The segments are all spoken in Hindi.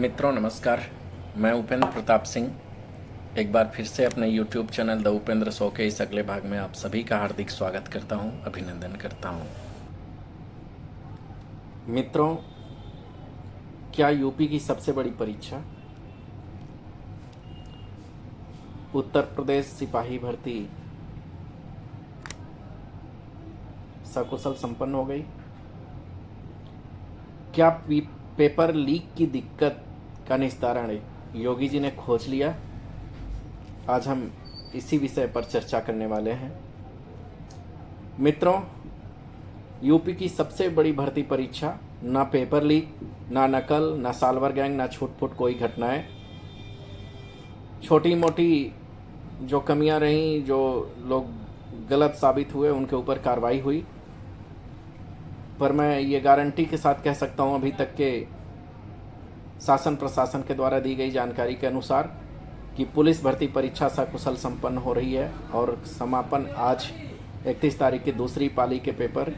मित्रों नमस्कार। मैं उपेंद्र प्रताप सिंह एक बार फिर से अपने YouTube channel the Upendra show के इस अगले भाग में आप सभी का हार्दिक स्वागत करता हूं, अभिनंदन करता हूं। मित्रों, क्या यूपी की सबसे बड़ी परीक्षा उत्तर प्रदेश सिपाही भर्ती सकुशल संपन्न हो गई? क्या पेपर लीक की दिक्कत का निस्तारण योगी जी ने खोज लिया? आज हम इसी विषय पर चर्चा करने वाले हैं। मित्रों, यूपी की सबसे बड़ी भर्ती परीक्षा, ना पेपर लीक, ना नकल, ना सालवर गैंग, ना छूट-फूट कोई घटनाएं। छोटी मोटी जो कमियां रहीं, जो लोग गलत साबित हुए, उनके ऊपर कार्रवाई हुई। पर मैं ये गारंटी के साथ कह सकता हूं, अभी तक के शासन प्रशासन के द्वारा दी गई जानकारी के अनुसार, कि पुलिस भर्ती परीक्षा सकुशल संपन्न हो रही है और समापन आज 31 तारीख की दूसरी पाली के पेपर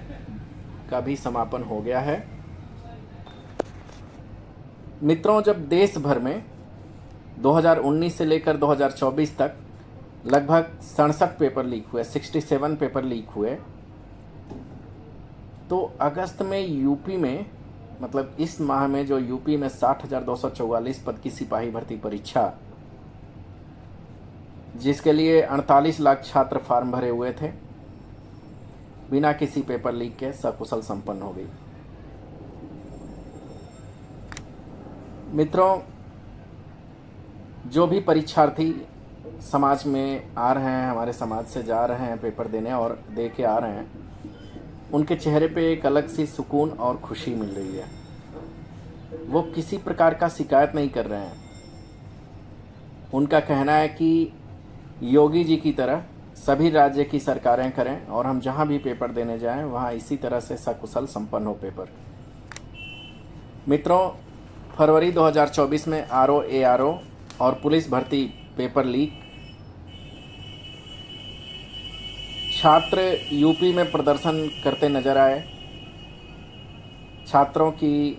का भी समापन हो गया है। मित्रों, जब देश भर में 2019 से लेकर 2024 तक लगभग 67 पेपर लीक हुए, 67 पेपर लीक हुए, तो अगस्त में यूपी में, मतलब इस माह में जो यूपी में 60,244 पद की सिपाही भर्ती परीक्षा, जिसके लिए 48 लाख छात्र फॉर्म भरे हुए थे, बिना किसी पेपर लीक के सकुशल संपन्न हो गई। मित्रों, जो भी परीक्षार्थी समाज में आ रहे हैं, हमारे समाज से जा रहे हैं पेपर देने और दे के आ रहे हैं, उनके चेहरे पे एक अलग सी सुकून और खुशी मिल रही है। वो किसी प्रकार का शिकायत नहीं कर रहे हैं। उनका कहना है कि योगी जी की तरह सभी राज्य की सरकारें करें और हम जहां भी पेपर देने जाएं वहां इसी तरह से सकुशल संपन्न हो पेपर। मित्रों, फरवरी 2024 में आरओ, एआरओ और पुलिस भर्ती पेपर लीक, छात्र यूपी में प्रदर्शन करते नजर आए। छात्रों की,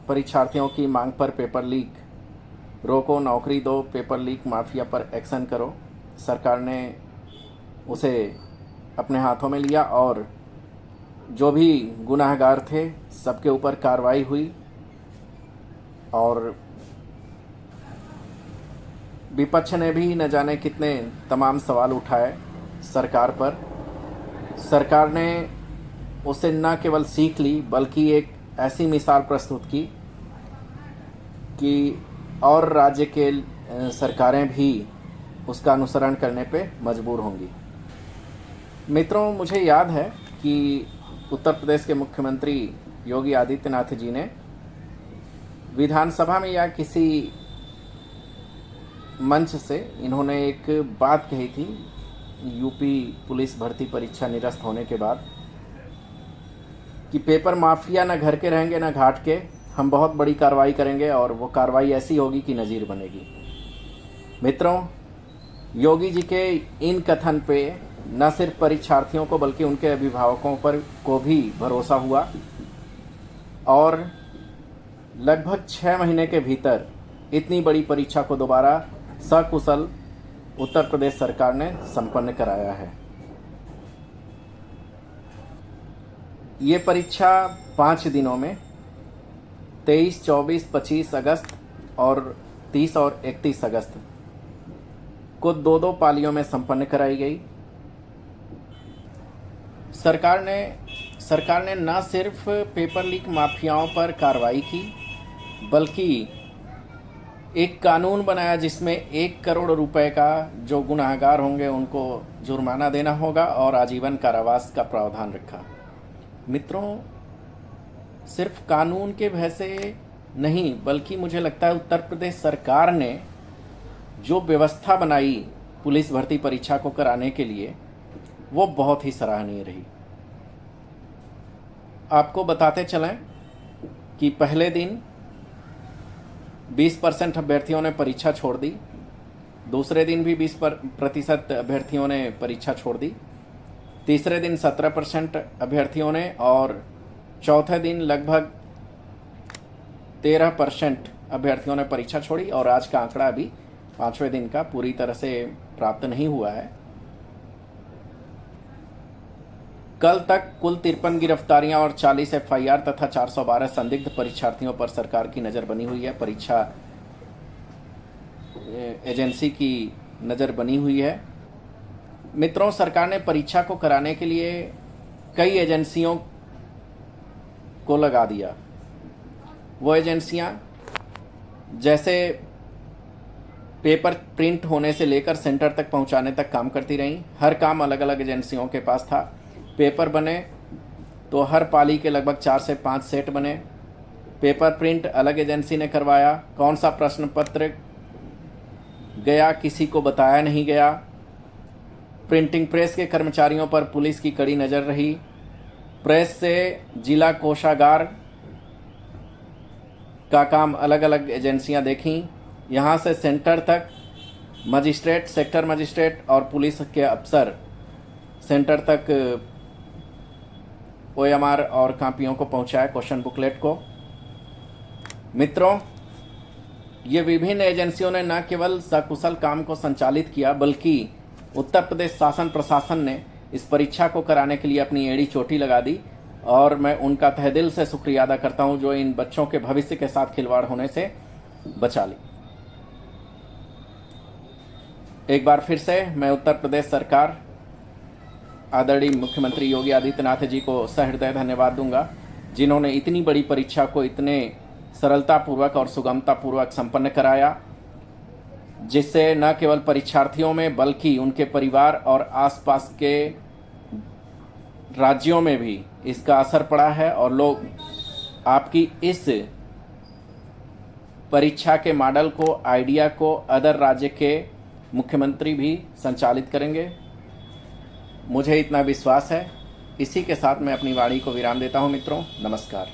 परीक्षार्थियों की मांग पर पेपर लीक रोको, नौकरी दो, पेपर लीक माफिया पर एक्शन करो। सरकार ने उसे अपने हाथों में लिया और जो भी गुनाहगार थे सबके ऊपर कार्रवाई हुई। और विपक्ष ने भी न जाने कितने तमाम सवाल उठाए सरकार पर। सरकार ने उसे न केवल सीख ली बल्कि एक ऐसी मिसाल प्रस्तुत की कि और राज्य के सरकारें भी उसका अनुसरण करने पे मजबूर होंगी। मित्रों, मुझे याद है कि उत्तर प्रदेश के मुख्यमंत्री योगी आदित्यनाथ जी ने विधानसभा में या किसी मंच से इन्होंने एक बात कही थी यूपी पुलिस भर्ती परीक्षा निरस्त होने के बाद, कि पेपर माफिया न घर के रहेंगे न घाट के, हम बहुत बड़ी कार्रवाई करेंगे और वो कार्रवाई ऐसी होगी कि नज़ीर बनेगी। मित्रों, योगी जी के इन कथन पे न सिर्फ परीक्षार्थियों को बल्कि उनके अभिभावकों पर को भी भरोसा हुआ और लगभग 6 महीने के भीतर इतनी बड़ी परीक्षा को दोबारा सकुशल उत्तर प्रदेश सरकार ने संपन्न कराया है। ये परीक्षा 5 दिनों में 23, 24, 25 अगस्त और 30 और 31 अगस्त को 2-2 पालियों में संपन्न कराई गई। सरकार ने न सिर्फ पेपर लीक माफियाओं पर कार्रवाई की बल्कि एक कानून बनाया जिसमें 1 करोड़ रुपए का जो गुनाहगार होंगे उनको जुर्माना देना होगा और आजीवन कारावास का प्रावधान रखा। मित्रों, सिर्फ कानून के भय से नहीं बल्कि मुझे लगता है उत्तर प्रदेश सरकार ने जो व्यवस्था बनाई पुलिस भर्ती परीक्षा को कराने के लिए, वो बहुत ही सराहनीय रही। आपको बताते चलें कि पहले दिन 20% अभ्यर्थियों ने परीक्षा छोड़ दी, दूसरे दिन भी 20% अभ्यर्थियों ने परीक्षा छोड़ दी, तीसरे दिन 17% अभ्यर्थियों ने और चौथे दिन लगभग 13% अभ्यर्थियों ने परीक्षा छोड़ी और आज का आंकड़ा अभी 5वें दिन का पूरी तरह से प्राप्त नहीं हुआ है। कल तक कुल 53 गिरफ्तारियां और 40 एफआईआर तथा 412 संदिग्ध परीक्षार्थियों पर सरकार की नज़र बनी हुई है। परीक्षा एजेंसी की नज़र बनी हुई है। मित्रों, सरकार ने परीक्षा को कराने के लिए कई एजेंसियों को लगा दिया। वो एजेंसियां जैसे पेपर प्रिंट होने से लेकर सेंटर तक पहुंचाने तक काम करती रहीं। हर काम अलग अलग एजेंसियों के पास था। पेपर बने तो हर पाली के लगभग 4 से 5 सेट बने। पेपर प्रिंट अलग एजेंसी ने करवाया। कौन सा प्रश्न पत्र गया किसी को बताया नहीं गया। प्रिंटिंग प्रेस के कर्मचारियों पर पुलिस की कड़ी नज़र रही। प्रेस से जिला कोषागार का काम अलग अलग एजेंसियां देखीं। यहाँ से सेंटर तक मजिस्ट्रेट, सेक्टर मजिस्ट्रेट और पुलिस के अफसर सेंटर तक ओएमआर और कापियों को पहुंचाया, क्वेश्चन बुकलेट को। मित्रों, ये विभिन्न एजेंसियों ने न केवल सकुशल काम को संचालित किया बल्कि उत्तर प्रदेश शासन प्रशासन ने इस परीक्षा को कराने के लिए अपनी एड़ी चोटी लगा दी और मैं उनका तहे दिल से शुक्रिया अदा करता हूं जो इन बच्चों के भविष्य के साथ खिलवाड़ होने से बचा ली। एक बार फिर से मैं उत्तर प्रदेश सरकार, आदरणीय मुख्यमंत्री योगी आदित्यनाथ जी को सहृदय धन्यवाद दूंगा, जिन्होंने इतनी बड़ी परीक्षा को इतने सरलतापूर्वक और सुगमतापूर्वक संपन्न कराया, जिससे न केवल परीक्षार्थियों में बल्कि उनके परिवार और आसपास के राज्यों में भी इसका असर पड़ा है और लोग आपकी इस परीक्षा के मॉडल को, आइडिया को अदर राज्य के मुख्यमंत्री भी संचालित करेंगे। मुझे इतना विश्वास है। इसी के साथ मैं अपनी वाणी को विराम देता हूं। मित्रों, नमस्कार।